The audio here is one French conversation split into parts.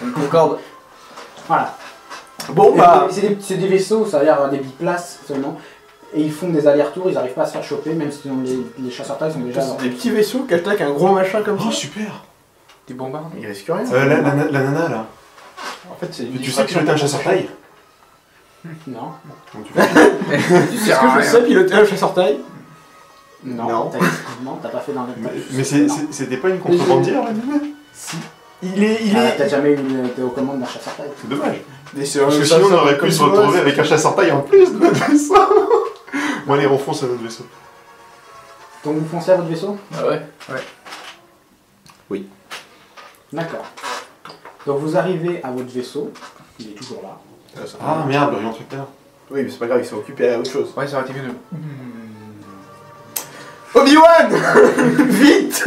Une concorde. Voilà. Bon bah... C'est des vaisseaux, ça a l'air des biplaces seulement. Et ils font des allers-retours, ils n'arrivent pas à se faire choper, même si les chasseurs taille sont déjà... C'est des petits vaisseaux qui attaquent un gros machin comme ça. Oh super. Des bombardes. Il risque rien. La nana là. En fait, c'est... Tu sais que tu étais un chasseur taille? Non. Est-ce que je sais piloter un chasseur taille? Non. T'as pas fait dans le... Mais c'était pas une contrebandière la nana? Si. Il est... T'as jamais été aux commandes d'un chasseur taille. C'est dommage. Mais Parce que sinon on aurait pu se retrouver avec un chasseur taille en plus de notre vaisseau. Bon allez, on fonce à notre vaisseau. Donc vous foncez à votre vaisseau? Ah ouais. Oui. D'accord. Donc vous arrivez à votre vaisseau, il est toujours là. Ah merde, le rayon tracteur. Oui, mais c'est pas grave, ils sont occupés à autre chose. Ouais, ça aurait été mieux de... Obi-Wan. Vite.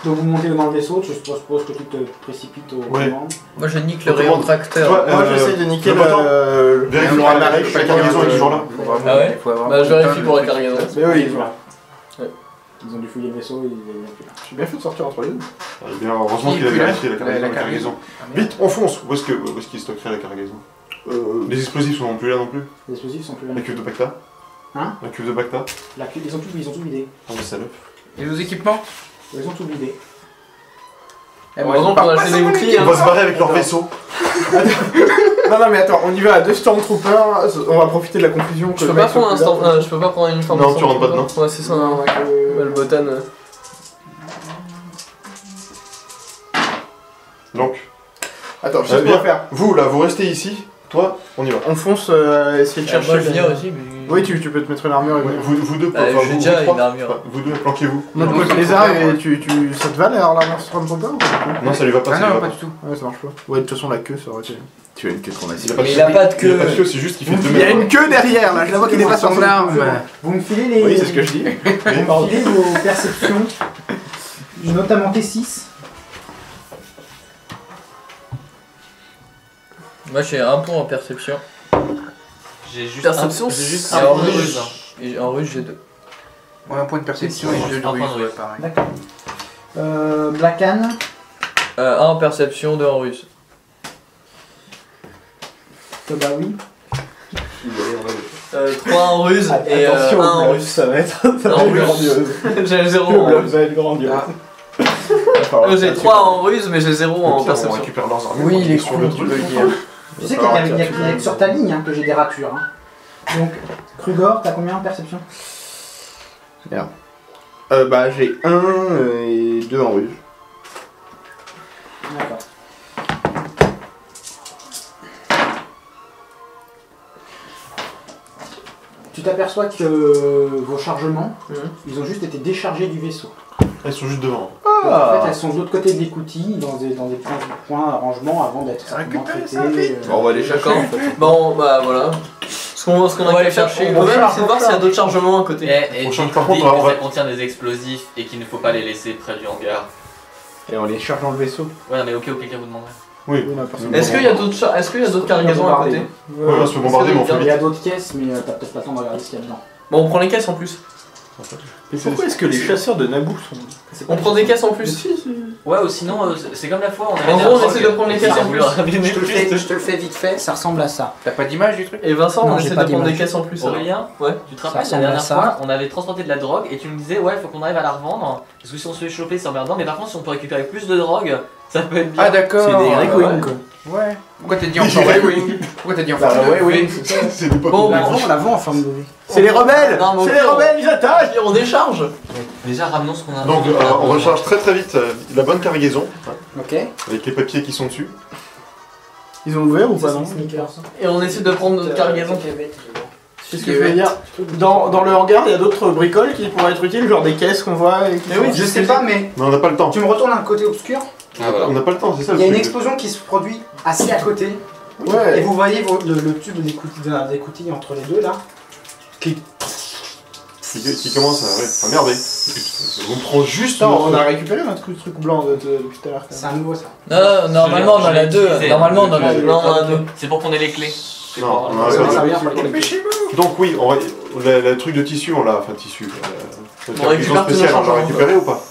Donc vous montez dans le vaisseau, je suppose que tu te précipites aux commandes. Moi je nique le rayon tracteur. Moi j'essaie de niquer Vérifie la cargaison est toujours là. Ah ouais? Bah je vérifie pour la cargaison. Mais oui, voilà. Ils ont dû fouiller le vaisseau et il est plus là. J'ai bien fait de sortir entre les deux. Eh bien, heureusement qu'il a vérifié la cargaison. Vite, on fonce. Où est-ce qu'il stockerait la cargaison? Les explosifs sont plus là non plus. Les explosifs sont plus là. La cuve de Bacta. Hein? La cuve de Bacta. Ils ont tout vidé. Oh mais salope. Et nos équipements? Ils ont tout vidé. Heureusement qu'on a acheté des outils. On va se barrer avec leur vaisseau. Non mais attends, on y va à 2 Stormtroopers, on va profiter de la confusion. Je peux pas prendre un stand, je peux pas prendre une forme. Non, tu rentres pas dedans. Ouais, c'est ça, non. Le botan. Donc. Attends, je sais ce qu'on va faire. Vous là, vous restez ici. Toi, on y va. On fonce, essayer de chercher. Moi je viens aussi, mais. Oui, tu peux te mettre une armure. Vous deux, j'ai déjà une armure. Vous deux, planquez-vous. Non, les armes, ça te va l'armure Stormtrooper ou pas? Non, ça lui va pas. Ah non, pas du tout. Ouais, ça marche pas. Ouais, de toute façon, la queue, ça aurait été. Tu as une queue qu'on a ici. Mais il a pas de Il a pas de queue. queue, c'est juste qu'il fait 2 Il y a mètres. une queue derrière, là, je la vois qu'il est pas sur son arme. Vous me filez les... Oui, c'est ce que je dis. Vous me filez vos perceptions, notamment T6. Moi j'ai un point en perception. J'ai juste Perception, j'ai juste et un en point de russe. ruse. Et en russe j'ai 2. Ouais, un point de perception et deux de Un point de ruse, ruse. pareil. D'accord. Black Anne. 1 en perception, 2 en russe. Tobawi. 3 en ruse et 1 en russe. Ça va être grandiose. J'ai 0 en Le ruse. va être grandiose. J'ai 3 en ruse mais j'ai 0 en On perception. récupère leurs armes. Oui, il est sur cool, le tu truc. peux le dire. Tu sais qu'il y a sur ta ligne hein, que j'ai des ratures. Hein. Donc, Krugor, t'as combien en perception? Bah, j'ai 1 et 2 en ruse. D'accord. Tu t'aperçois que vos chargements, ils ont juste été déchargés du vaisseau. Elles sont juste devant. Donc, en fait, elles sont de l'autre côté de l'écoutille, dans des points d'arrangement avant d'être traitées. Bon, on va les chercher. Bon bah voilà. Ce qu'on a qu'à chercher, on va même essayer de voir s'il y a d'autres chargements à côté. Et On tu change dis par contre, que on va- ça contient des explosifs et qu'il ne faut pas les laisser près du hangar. Et on les cherche dans le vaisseau. Ouais, mais au cas où quelqu'un vous demanderait. Oui. Est-ce qu'il y a d'autres cargaisons à côté? Ouais, on se fait bombarder, mais on fait Il y vite. a d'autres caisses, mais t'as peut-être pas le temps de regarder ce qu'il y a dedans. Bon, on prend les caisses en plus. Mais pourquoi est-ce que les chasseurs de Naboo sont... On prend des caisses en plus. Ouais, ou sinon, c'est comme la fois, on avait En des gros, on drogues essaie de prendre les qui caisses en voulaient plus. ramener plus. Je te le fais vite fait, ça ressemble à ça. T'as pas d'image du truc? Et Vincent, Non, on j'ai essaie pas de prendre des d'image. caisses en plus. alors. Aurélien, Ouais. tu te Ça rappelles, la ressemble dernière à ça. fois, on avait transporté de la drogue et tu me disais, ouais, faut qu'on arrive à la revendre. Parce que si on se fait choper, c'est emmerdant. Mais par contre, si on peut récupérer plus de drogue, ça peut être bien. Ah d'accord. C'est des Grey Wing, quoi. Ouais. Pourquoi t'as dit encore Grey Wing? Pourquoi t'as dit Bah, encore ouais, oui. C'est des Bon, On la vend en forme de V. C'est les rebelles. Non, mais au C'est les pire, rebelles, ils attaquent. On décharge. Déjà, ramenons ce qu'on a. Donc on recharge très très vite la bonne cargaison, Ok. avec les papiers qui sont dessus. Ils ont ouvert ou pas, non? Et on essaie de prendre notre cargaison. C'est ce que je veux dire. Dans le hangar, il y a d'autres bricoles qui pourraient être utiles, genre des caisses qu'on voit. Et qui Mais oui, Je sais pas, mais Mais on n'a pas le temps. tu me retournes à un côté obscur. Ah, voilà. On n'a pas le temps, c'est ça Il le y a une truc. explosion qui se produit assez à côté. Et Ouais. vous voyez le tube d'écoutille entre les deux là. Qui commence à merder. On prend juste. Attends, on a récupéré notre truc blanc depuis tout à l'heure. C'est un nouveau ça. Non, normalement on en a deux. Normalement on en a deux. Non, on en a deux. C'est pour qu'on ait les clés. Non, on a Ça réparé. vient pour les- Donc oui, le truc de tissu, on l'a. Enfin, tissu. On La récupère cargaison tous nos spéciale, on l'a changements. récupéré ou pas?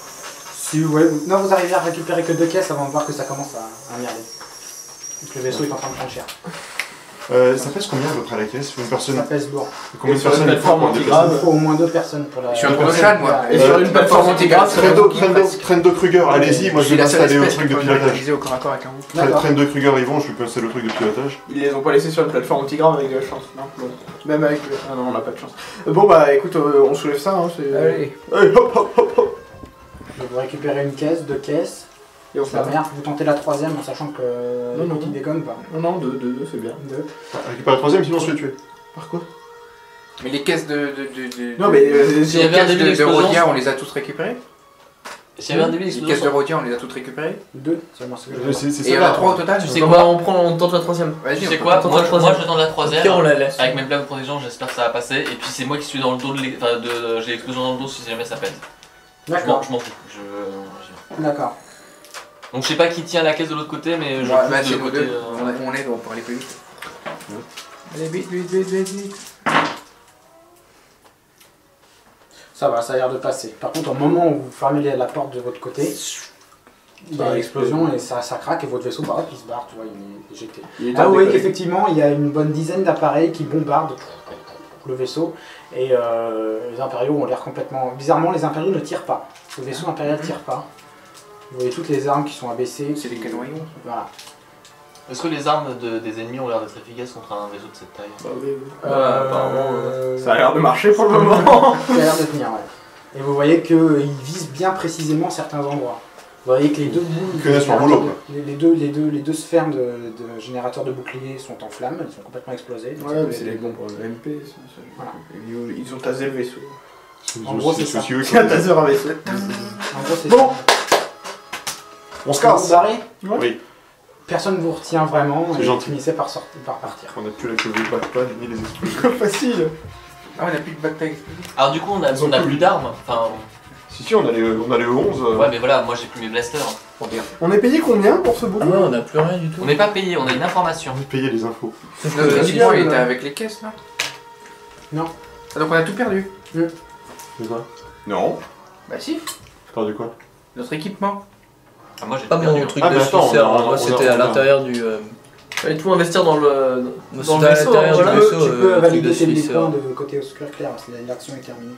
Si, ouais. Non, vous arrivez à récupérer que 2 caisses avant de voir que ça commence à merder. Donc le vaisseau est en train de franchir. Ça pèse combien à peu près la caisse? Une personne. Ça pèse lourd. Combien de Sur une personnes il faut plateforme pour antigrave. Il faut au moins 2 personnes pour la. Je suis un chronochal, moi. Et sur une plateforme antigrave, Trendo Kruger, allez-y, moi je vais m'installer au truc de pilotage. Au corps à corps avec un ouf. D'accord. Trendo Kruger, ils vont, je vais m'installer au truc de pilotage. Ils les ont pas laissés sur une plateforme antigrave avec de la chance. Non, bon. Même avec le... Ah non, on n'a pas de chance. Bon bah écoute, on soulève ça, hein, c'est... Allez. Allez, hop hop hop hop. Vous récupérez une caisse, 2 caisses. Et on C'est la fait merde, vous tentez la 3ème en sachant que Non, non. l'outil déconne pas. Non, deux, c'est bien. 2. Récupère la troisième, sinon on se fait tuer. Par quoi? Mais les caisses de Non mais... S'il y avait un début de d'explosion, Rodia, on les a tous récupérées. s'il y avait un début Les caisses de d'explosion. Rodia, on les a toutes récupérées. 2, seulement ce que je veux dire. C'est Et il y en a 3 au total. Tu sais Donc quoi on tente la troisième. Vas-y, Tu on sais peut quoi, pas- moi la troisième. je tente la Au troisième. pire, on la laisse. Avec mes plaques de protection, j'espère que ça va passer. Et puis c'est moi qui suis dans le dos j'ai l'explosion dans le dos si jamais ça pète. D'accord. Je m'en fous. D'accord. Donc je sais pas qui tient la caisse de l'autre côté, mais je Ouais, bah, pousse c'est de nous côté. deux. On aide pour aller plus vite. Allez, vite. Ça va, ça a l'air de passer. Par contre, au moment où vous fermez la porte de votre côté, il y a une explosion et ça craque et votre vaisseau il se barre, tu vois, il est éjecté. Ah, vous voyez qu'effectivement, il y a une bonne dizaine d'appareils qui bombardent le vaisseau et les impériaux ont l'air complètement... Bizarrement, les impériaux ne tirent pas. Le vaisseau impérial ne tire pas. Vous voyez toutes les armes qui sont abaissées. C'est des canons à ion. Voilà. Est-ce que les armes des ennemis ont l'air d'être efficaces contre un vaisseau de cette taille? Bah oui, oui. Apparemment, Ça a l'air de marcher pour le moment. Ça a l'air de tenir, ouais. Et vous voyez qu'ils visent bien précisément certains endroits. Vous voyez que les deux boules, Ils connaissent leur boulot, quoi. les deux sphères de générateurs de boucliers sont en flammes, elles sont complètement explosées. Donc ça Ouais, peut mais c'est aider. les bombes MP. Voilà. Ils ont tasé le vaisseau. En gros, c'est ça. C'est un taser à vaisseau. En gros, c'est Bon. ça. On se Vous casse. vous barrez Oui, Personne ne vous retient vraiment C'est et gentil. vous finissez par partir. on a plus la queue backpad ni les explosions. Facile. Ah, on a plus de backpack. Alors du coup on a Ils ont plus plus. d'armes. Enfin Si, on allait au 11. ouais mais voilà, moi j'ai plus mes blasters. On est payé combien pour ce boulot? Ah ouais, on a plus rien du tout. On n'est pas payé, on a une information. On va payer les infos. Le Simon, il était avec les caisses là. Non. Ah, donc on a tout perdu. C'est quoi? Non. Bah si. T'as perdu quoi? Notre équipement. Ah, moi j'ai Pas tout perdu. mon truc Ah, de mais attends, suceur, on a- moi on c'était a- à l'intérieur du. Fallait tout investir dans le. Dans Dans le le vaisseau, vaisseau, tu voilà. peux, vaisseau, tu peux truc valider de tes Suisse, points de côté obscur clair, l'action est terminée.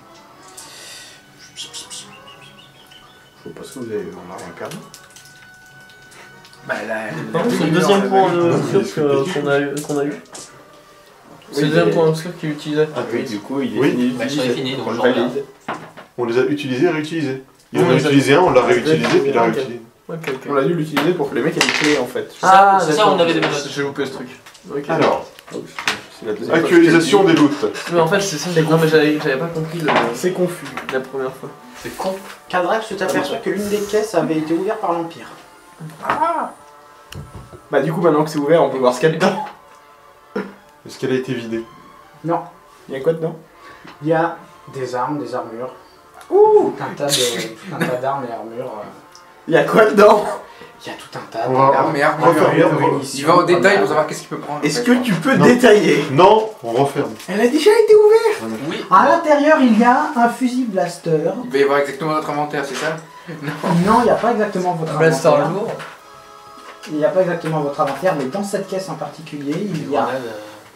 Je sais pas ce que vous avez, on a rien perdu. Bah là. C'est le deuxième point Non, obscur qu'on a eu. C'est le deuxième point obscur qu'il utilisait. Ah, Oui, du coup, il est Oui. fini. Bah, je serais fini, donc On le je reviens. valide. On les a utilisés et réutilisés. Il en On a les a- utilisé un, on l'a Ah, réutilisé, puis il l'a ok. réutilisé. Ok, ok. On a dû l'utiliser pour que les mecs aient des clés en fait. Ah, c'est ça, on avait des notes. J'ai loupé ce truc. Ok. Alors, C'est la deuxième fois que actualisation je te des le dis. loots. Mais en fait, c'est ça, non, mais j'avais pas compris C'est confus. la première fois. C'est con. Caldrax, tu t'aperçois que l'une des caisses avait été ouverte par l'Empire. Bah du coup, maintenant que c'est ouvert, on peut voir ce qu'il y a dedans. Est-ce qu'elle a été vidée? Non, Il y a quoi dedans? il y a des armes, des armures. Tout un tas d'armes et armures. Il y a quoi dedans? Il y a tout un tas On va- d'armes. refermer, munitions, Il va au détail grenades. pour savoir qu'est-ce qu'il peut prendre. Est-ce en que fait. tu peux Non. détailler? Non, on referme. Elle a déjà été ouverte. Oui. À l'intérieur, il y a un fusil blaster. Il va y avoir exactement notre inventaire, c'est ça? Non, il n'y a pas exactement votre Blaster inventaire. lourd. Il n'y a pas exactement votre inventaire, mais dans cette caisse en particulier, il y a, Grenade,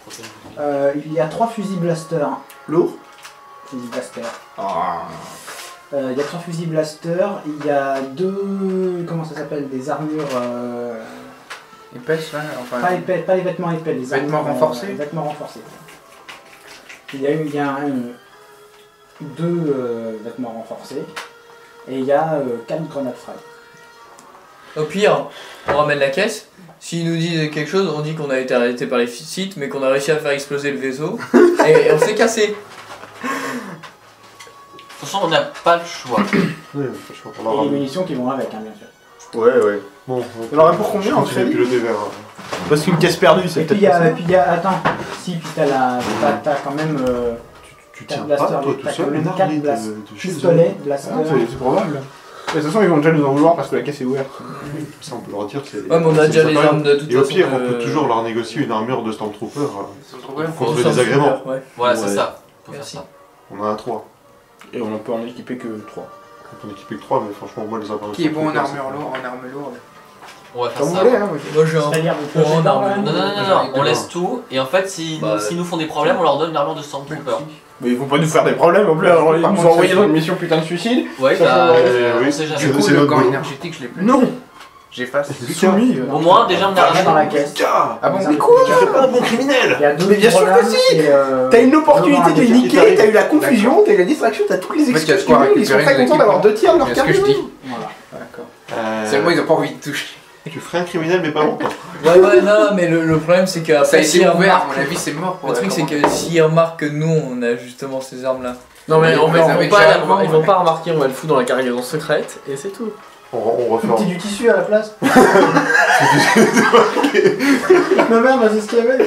protège. il y a 3 fusils blaster. Lourd. Fusils blaster. Ah. Il y a 3 fusils blaster, il y a 2. Comment ça s'appelle? Des armures. Épaisse là, enfin. Pas épais, pas les vêtements épais, les Vêtements armures, renforcés. vêtements renforcés. Il y a 2 vêtements renforcés. Et il y a 4 grenades frag. Au pire, on ramène la caisse. S'ils nous disent quelque chose, on dit qu'on a été arrêté par les sites, mais qu'on a réussi à faire exploser le vaisseau. et on s'est cassé. De toute façon, on n'a pas le choix. Oui, franchement, on Et va les ramener. munitions qui vont avec, hein, bien sûr. Ouais, ouais. Bon, On aurait pour combien en continue de crédit? piloter vers. Parce qu'une caisse perdue, c'est Et puis peut-être. il y a. Attends, si, puis t'as quand même. Tu Quatre tiens blasters, pas, toi, tout t'as seul, quand même une 4 armée de pistolets, blaster. C'est probable. De toute façon, ils vont déjà nous en vouloir parce que la caisse est ouverte. Ça, on peut leur dire. Ouais, mais on a déjà les armes de toute Et au façon. pire, on peut toujours leur négocier une armure de Stormtrooper. C'est le problème. Contre le désagrément. Ouais. Voilà, Ouais. c'est ça. Faut faire Merci. ça. On en a 3. Et on peut en équiper que 3. On peut en équiper que 3, mais franchement, moi, les armures de Qui est bon en Stormtrooper, armure lourde, en arme lourde? On va faire Comme vous ça. voulez, hein. Moi j'ai un C'est-à-dire, vous point posez d'armure. pas, Non, on laisse tout, et en fait, s'ils Bah, nous font des problèmes, on leur donne une armure de Stormtrooper. Mais ils vont pas nous faire des problèmes, en plus, alors ils Par nous contre, ont envoyé ça, dans une mission putain de suicide. Ouais, Ça, bah, oui. on sait jamais. Du coup, c'est le notre camp boulot. énergétique, je l'ai plus. Non. J'efface. Soumis. Au moins, déjà, on a Arrête dans la un caisse. Ah bon, Les mais quoi Tu fais pas un bon criminel. Il y a deux Mais bien sûr que programmes si. et, T'as une opportunité de les devant la niquer, t'as eu la confusion, t'as eu la distraction, t'as toutes les En fait, il y a excuses de quoi du monde, ils sont récupérer très nos contents d'avoir équipements. 2 tiers de leur C'est ce que je carte. dis. Voilà. D'accord. Seulement, ils ont pas envie de toucher. Tu ferais un criminel, mais pas longtemps. Ouais, non, mais le problème c'est Ça a qu'après, été s'ils ouvert, à remarquent. mon avis, c'est mort. pour Le la truc c'est commande. que s'ils remarquent que nous on a justement ces armes là. Non, mais On on les va avait pas, déjà avant, ils vont ouais. pas remarquer, on va le foutre dans la cargaison secrète, et c'est tout. On refait Petit du tissu à la place. Ma mère, c'est ce qu'il y avait.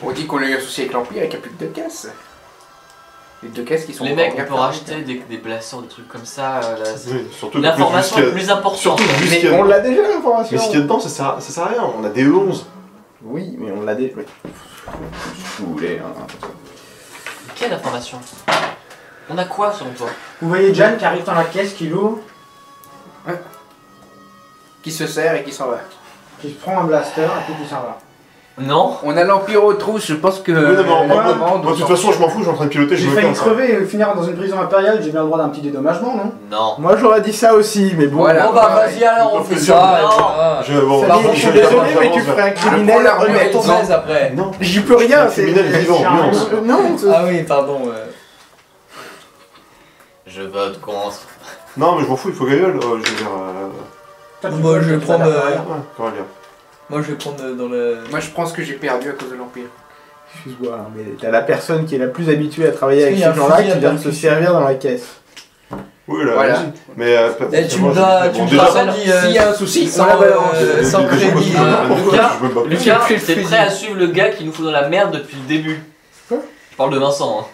On dit qu'on l'a eu associé avec l'Empire et qu'il n'y a plus que 2 caisses. Les 2 caisses qui sont Les encore mecs, bien on peut racheter des blasters, des trucs comme ça. Oui, surtout que L'information vu ce est qu'il y a- plus importante. Surtout vu ce Mais qu'il y a- on l'a déjà l'information. Mais ce qu'il y a dedans, ça sert à rien. On a des E11. Oui, mais on l'a déjà. Si vous voulez. Hein. Quelle information? On a quoi selon toi? Vous voyez Jan qui arrive dans la caisse, qui l'ouvre, Qui se sert et qui s'en va. qui se prend un blaster et puis qui s'en va. Non? On a l'Empire aux trousses, je pense que. Oui, non, mais la moi, commande, de toute façon, je m'en fous, je suis en train de piloter, je J'ai me failli casse. crever et finir dans une prison impériale, j'ai bien le droit d'un petit dédommagement, non? Non. Moi j'aurais dit ça aussi, mais bon. Voilà. Bon bah vas-y alors on fait ça. Non. et voilà. Bon, Par Je contre, suis je désolé, vais mais tu ferais un Je prends criminel l'armure On met honnête. ton aise après. Non. J'y peux rien, c'est. Criminel vivant, nuance. Non, c'est- Ah oui, pardon. Je vote contre. Non, mais je m'en fous, il faut gueule. Je veux dire. Toi, tu Moi, peux je le vais prendre, faire derrière. Ouais, comment dire. Moi je vais prendre dans le. Moi, je prends ce que j'ai perdu à cause de l'Empire. Excuse-moi, hein, mais t'as la personne qui est la plus habituée à travailler avec Est-ce qu'il y a ces un gens-là fusil à qui vient de se percussion servir dans la caisse. Oui, là, Voilà. vas-y. Mais. Eh, tu moi, me l'as bon, tu déjà, me l'as dit S'il y a un souci, on sans, la balance. sans déjà, moi, crédit. je veux pas- Lucas, je veux pas- Lucas, J'ai t'es pris le prêt à suivre le gars qui nous fout dans la merde depuis le début? Quoi? Je parle de Vincent.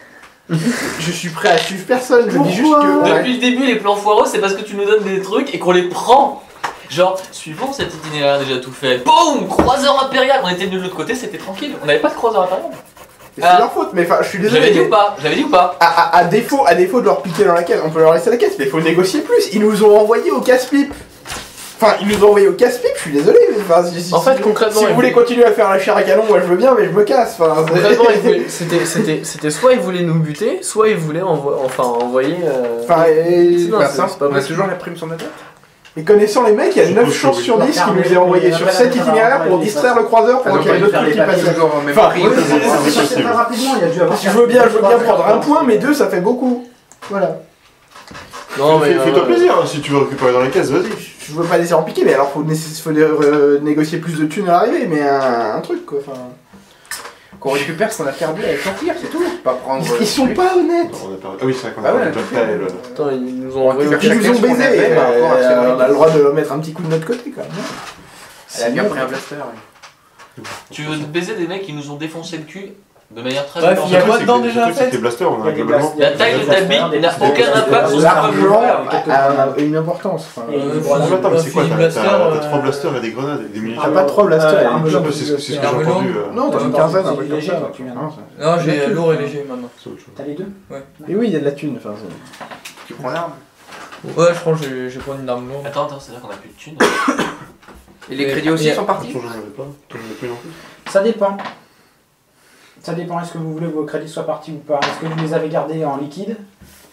Hein. Je suis prêt à suivre personne, je dis juste que. Depuis le début, les plans foireux, c'est parce que tu nous donnes des trucs et qu'on les prend. Genre, suivons cet itinéraire déjà tout fait. Boum! Croiseur impérial! On était de l'autre côté, c'était tranquille. On n'avait pas de croiseur impérial. C'est leur faute, mais enfin, je suis désolé. J'avais dit mais- ou pas? J'avais dit ou pas? À défaut de leur piquer dans la caisse, on peut leur laisser la caisse, mais il faut négocier plus. Ils nous ont envoyé au casse-pipe. Enfin, ils nous ont envoyé au casse-pipe, je suis désolé. Mais, enfin, En fait, concrètement, si vous ils voulez voulaient- continuer à faire la chair à canon, moi je veux bien, mais je me casse. Enfin, Concrètement, c'était soit ils voulaient nous buter, soit ils voulaient envoyer. Enfin, Non, Bah, c'est ça, pas on a possible. toujours la prime sur notre tête. et connaissant les mecs, il y a Je 9 pense chances que sur oui. 10 qu'ils nous aient envoyé sur cet itinéraire pour distraire le croiseur pendant qu'il y avait d'autres trucs qui passaient. toujours au même Enfin, prix. oui, C'est très rapidement, il y a dû avoir. Si je veux bien prendre un point, mais 2 ça fait beaucoup. Voilà. Non, mais. Fais-toi plaisir, hein, si tu veux récupérer dans les caisses, vas-y. Je veux pas laisser en piquer, mais alors faut négocier plus de thunes à l'arrivée, mais un truc quoi. Enfin, Qu'on récupère ce qu'on a perdu avec l'Empire, c'est tout. Pas prendre. ils sont pas honnêtes. On a perdu- Ah oui, c'est vrai qu'on Ah a ouais, perdu le fait, le- Attends, ils nous On ont envoyé. récupère Ils nous ont chacun ce qu'on baisé, avait par rapport à ce qu'on avait on a dit. le droit de mettre un petit coup de notre côté quand même. Elle a bien pris un blaster. oui. Tu veux baiser des mecs qui nous ont défoncé le cul de manière très Bref, il y a Le quoi truc, dedans c'est que- déjà, le truc, en fait c'est que les blasters, on Il y a a des globalement. La taille de ta bite n'a aucun impact sur ce qu'on peut L'argent faire. a une importance. Enfin, Et voilà. Attends, mais c'est quoi? Fusil T'as blaster, 3 blasters et des grenades et des T'as munitions. pas 3 blasters, arme une longue. chose. C'est ce que j'ai Arme entendu. longue. Non, t'as une Ouais, quinzaine, un c'est truc comme léger, ça. quoi, tu viens de- Non, Non, j'ai lourd et léger maintenant. C'est autre chose. T'as les deux? Et oui, il y a de la thune. Enfin, Tu prends l'arme. Ouais, je crois que je vais prendre une arme lourde. Attends, c'est-à-dire qu'on a plus de thunes. Et les crédits aussi sont partis. Attention, j'en avais pas. Toi, j'en avais plus non plus. Ça dépend. Ça dépend, est-ce que vous voulez que vos crédits soient partis ou pas? Est-ce que vous les avez gardés en liquide?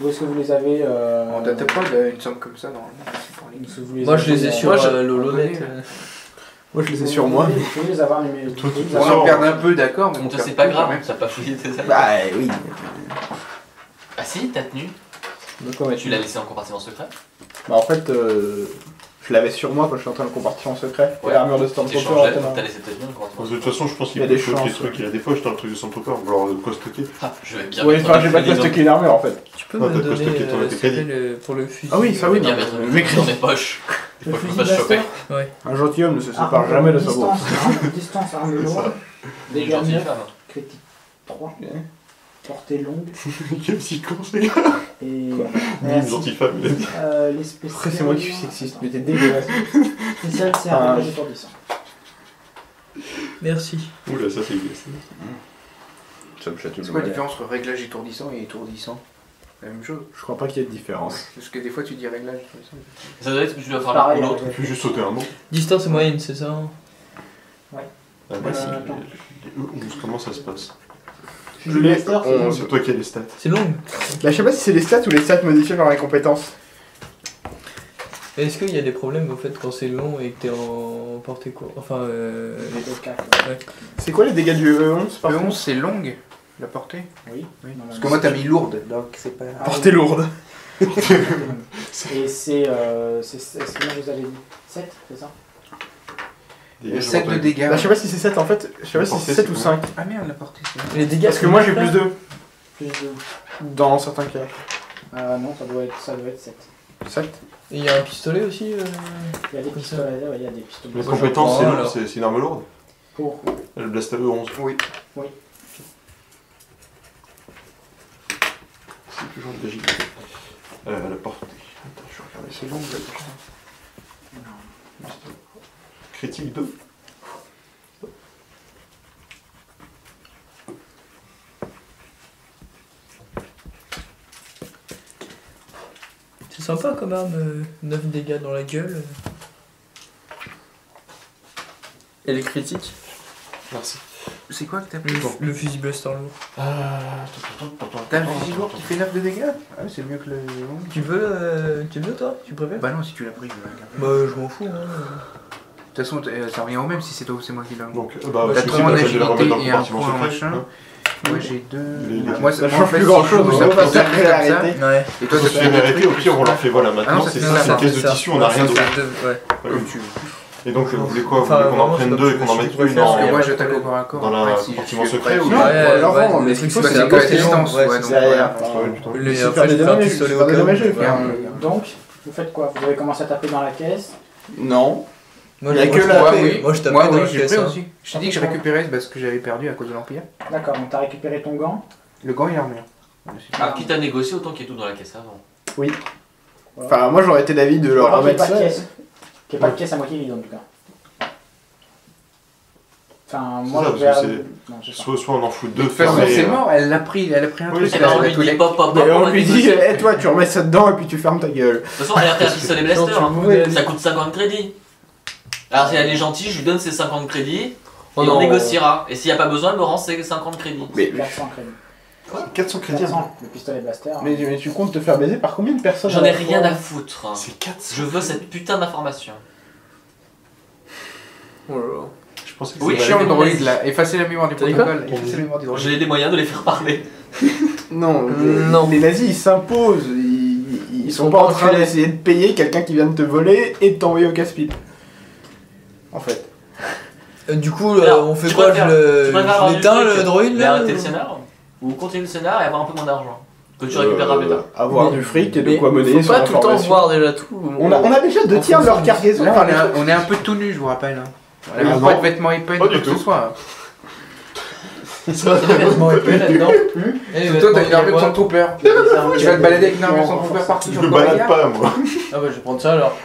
Ou est-ce que vous les avez. On date pas une somme comme ça normalement. C'est pour les- est-ce que vous Moi je les ai avez, sur Moi, je- l'holonet. moi, je les ai sur moi. Vous pouvez les avoir numériques. Toi, tu On en perd un peu, d'accord, mais Donc on ça, perd c'est pas tout, grave, quand même. ça n'a pas fouillé tes affaires. Bah oui. Ah si, ta tenue, Donc, ouais, tu l'as laissée en compartiment secret. Bah en fait, je l'avais sur moi quand je suis en train de compartir en secret. Ouais. L'armure de Tu t'es Stormtrooper. changé, était là. t'as laissé ta tenue en compartiment De secret. toute façon, je pense Il y a qu'il des faut que les chances, trucs. Il y a des fois, j'étais un truc de Stormtrooper, on va avoir de quoi stocker. Ah, je vais bien Ouais, mettre enfin, un j'ai pas crédit de stocker une armure en fait. Tu peux Non, me t'as pas donner stocké ton s'il te crédit. plaît, pour le fusil. Ah oui, ça Je vais oui. bien non, mettre mais- un crédit dans mes poches. Il Le faut que je fusil me fasse choper. blaster, Un gentilhomme ne se sépare arme jamais de longue, sa voix. distance, arme lourde, Une dégâts gentille 9, femme. critique 3, portée longue Quel petit con, c'est gars. et Une gentille femme, il a dit. les spéciales. Après, c'est moi qui suis sexiste, mais t'es dégueulasse. Spécial, c'est Ah, un je- étourdissant. Merci. Oula, ça c'est. Ça me chatouille C'est quoi la différence entre réglage étourdissant et étourdissant? La même chose. Je crois pas qu'il y ait de différence. Parce que des fois tu dis réglage comme ça. Ça doit être que tu dois faire Pareil, l'un ou l'autre. Tu peux juste sauter un nom. Distance et moyenne, c'est ça? Ah bah si, attends. les E11, comment ça se passe? Je l'ai. C'est toi qui as les stats. C'est long. Bah, je sais pas si c'est les stats ou les stats modifiés par les compétences. Est-ce qu'il y a des problèmes au fait quand c'est long et que t'es en portée courte? Enfin, C'est quoi les dégâts du E11 par Le contre 11 c'est longue, la portée. Oui. Parce que moi t'as mis lourde, donc c'est pas... Portée lourde. Et c'est combien vous avez dit 7, c'est ça? 7 de dégâts. Bah, je sais pas si c'est 7 en fait. Je sais pas si c'est 7 ou 5. Ah merde, la portée c'est... les dégâts. Parce que moi j'ai plus 2 Plus de... dans certains cas. non, ça doit être 7. 7. Et il y a un pistolet aussi. Il y a des pistolets, ouais, il y a des pistolets. Les compétences, Voilà. c'est une arme lourde. Pour. Le Blaster E11. Oui. C'est toujours de l'agilité. La portée. Attends, je vais regarder. C'est long, là. Critique 2. C'est sympa quand même, 9 dégâts dans la gueule. Et les critiques. Merci. C'est quoi que t'as pris? Le fusil blaster lourd. T'as un fusil lourd qui fait 9 de dégâts? Ah oui, c'est mieux que le long. Tu veux toi? Tu préfères? Bah non, si tu l'as pris, je vais regarder. Bah je m'en fous. Hein. De toute façon, ça revient au même si c'est toi ou c'est moi qui l'ai. Donc, T'as si 3 en possible, je vais la remettre dans agilité le et un compartiment point en secret. machin. hein. Moi j'ai 2. Les- Moi, Ça moi, en change fait, plus si grand je chose, joue, on ça va peut pas s'arrêter s'arrêter, comme ça. arrêter. Ouais. Et toi, On t'as se fait fait des arrêter, au trucs. pire, on leur fait voilà, maintenant, ça, c'est c'est ça, c'est ça, une caisse c'est de ça. tissu, on n'a rien d'autre. Ouais. Comme tu veux. Et donc, vous voulez quoi? Vous Enfin, voulez qu'on en vraiment, prenne c'est deux et comme qu'on en ça, mette je préfère. une Parce en- que moi Ouais, j'attaque ouais. au corps à corps. dans la Après, si compartiment je suis secret prêt, ou- si- Non, Ouais, alors, ouais, non, mais mais le il truc faut c'est que que c'est c'est à à côté portée distance, longue, ouais, ouais, c'est donc ça. derrière. Les C'est après faire des je fais un dommages, pistolet c'est au faire des cas où. dommages, Ouais. faire Donc, vous faites quoi? Vous avez commencé à taper dans la caisse. Non. Moi, Il y a moi, que je la tapais- paix. moi je tapais Moi, dans oui, la j'ai caisse. pris Hein. aussi. Je t'ai dit que j'ai récupéré parce que j'avais perdu à cause de l'Empire. D'accord, donc t'as récupéré ton gant. Le gant et l'armure. Ah, quitte à négocier, autant qu'il y ait tout dans la caisse avant. Enfin, moi j'aurais été d'avis de leur Alors qu'il n'y ait remettre pas de ça. caisse. Qu'il n'y ait pas de caisse à moitié vide en tout cas. Enfin, moi ça, je vais. parce que Non, je sais pas. Soit on en fout De deux toute façon, fermés, c'est mort, elle a pris un Oui, truc. c'est Et elle ben a on lui tous dit les- pas, Et on va lui dit, négocier. eh toi tu remets ça dedans et puis tu fermes ta gueule. De toute façon, elle a un pistolet blaster, Non, tu hein. pouvais- Ça coûte 50 crédits. Alors si elle est gentille, je lui donne ses 50 crédits et Oh on non. négociera. Et s'il n'y a pas besoin, elle me rend ses 50 crédits. Mais, 400 crédits. 400 crédits. 400, le pistolet blaster. mais tu comptes te faire baiser par combien de personnes J'en à ai la rien fois à foutre. C'est 400. Je veux cette putain d'information. Oh là là. Je pensais que Oui, c'était Chiant le Vas-y. droïde là, effacer la mémoire du T'as dit quoi protocole, effacer la mémoire du droïde. J'ai les moyens de les faire parler. Non, Non. les nazis ils s'imposent. Ils sont pas en train d'essayer de payer quelqu'un qui vient de te voler et de t'envoyer au casse-pipe. En fait. Du coup, Alors, on fait tu quoi? préfères- tu préfères Je avoir du l'éteins truc, le droïde Mais là arrêter le ou- scénar ou continuer le scénar et avoir un peu moins d'argent que tu récupéreras plus tard. Avoir Mais- du fric et de Mais quoi mener faut son pas tout le temps information. voir déjà tout. On a déjà deux En tiers de leur fonction cargaison. Là, Enfin, on est un peu tout nu, je vous rappelle. hein. On a Ah même non. pas de vêtements épais, Pas ni du quoi que ce tout. soit. Ça va, t'as des vêtements épais là-dedans. Et les Toi, t'as vêtements une armure épais, sans trooper. Tu Tu vas te balader avec une armure sans trooper partout Je sur me le balade corps. pas, moi. Ah bah je vais prendre ça alors.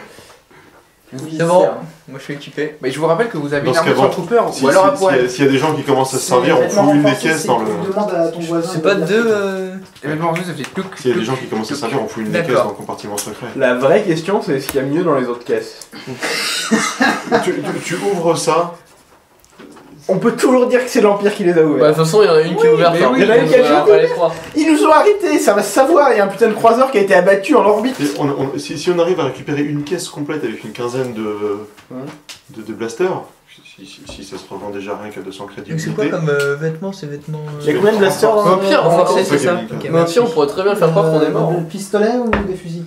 C'est bon. Moi je suis équipé. Mais je vous rappelle que vous avez Dans une ce armure cas, sans bon, trooper, Si- ou alors à si- poil. S'il y a des gens qui commencent à se servir, on fout une des caisses dans le. Tu demandes à ton voisin. C'est pas deux. Et maintenant, en plus, ça fait plouc. S'il y a des gens qui commencent à se servir, on fout une des caisses D'accord. dans le compartiment secret. La vraie question, c'est ce qu'il y a mieux dans les autres caisses. Tu ouvres ça, On peut toujours dire que c'est l'Empire qui les a Bah de ouverts. toute façon il y en a une qui est ouverte. mais hein. oui, il y en a une qui a On déjà pas les trois. Ils nous ont arrêtés, ça va se savoir. Il y a un putain de croiseur qui a été abattu en orbite. et si on arrive à récupérer une caisse complète avec une quinzaine de blasters, si ça se revend déjà rien qu'à 200 crédits Donc c'est quoi unités, comme vêtements? C'est vêtements. Il y a combien de blasters Au dans pire, renforcé, c'est ça. Ok, Mais au pire, on pourrait très bien faire croire qu'on est mort. Des pistolets ou des fusils?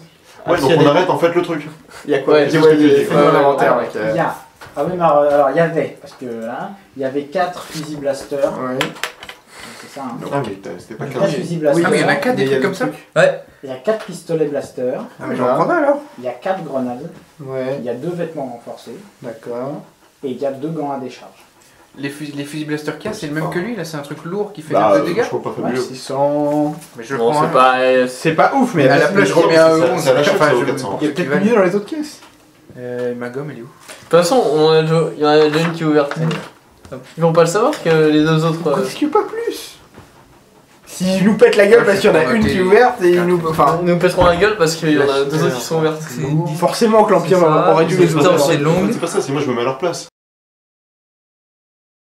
Ouais, donc on arrête en fait le truc. Il y a quoi Ouais, Dis-moi, c'est ce que j'ai dit. fais-moi Ouais, l'inventaire, Alors, mec. il y a. Ah oui, mais alors il y avait, parce que là, il y avait 4 fusils blaster. Ouais. C'est ça, hein. Ah, mais c'était pas 4 15. fusils blaster. Ah, mais il y en a 4 Mais des il y a trucs comme des ça. Il y a 4 pistolets blaster. Ah, mais j'en prends un alors. Il y a 4 grenades. Ouais, Il y a 2 vêtements renforcés. d'accord. Et il y a 2 gants à décharge. Les fusils blaster qu'il y a, c'est le même que lui, là, c'est un truc lourd qui fait Bah, 9 de dégâts. Je vois pas Ouais, fabuleux. 600. Mais je le Bon, prends c'est un. pas. C'est pas ouf, mais À la place, je remets un ça- 11. ça lâche, ça vaut je 400. il y a peut-être mieux dans les autres caisses. Ma gomme, elle est où? De toute façon, il y en a déjà une qui est ouverte. Ils vont pas le savoir que les deux autres. Qu'est-ce qu'il y a pas plus S'ils nous pètent la gueule parce qu'il y en a une qui est ouverte et ils nous. Enfin. Ils nous pèteront la gueule parce qu'il y en a deux autres qui sont ouvertes. Forcément que l'Empire aurait dû les ouvrir. C'est long. C'est pas ça, c'est moi je me mets à leur place.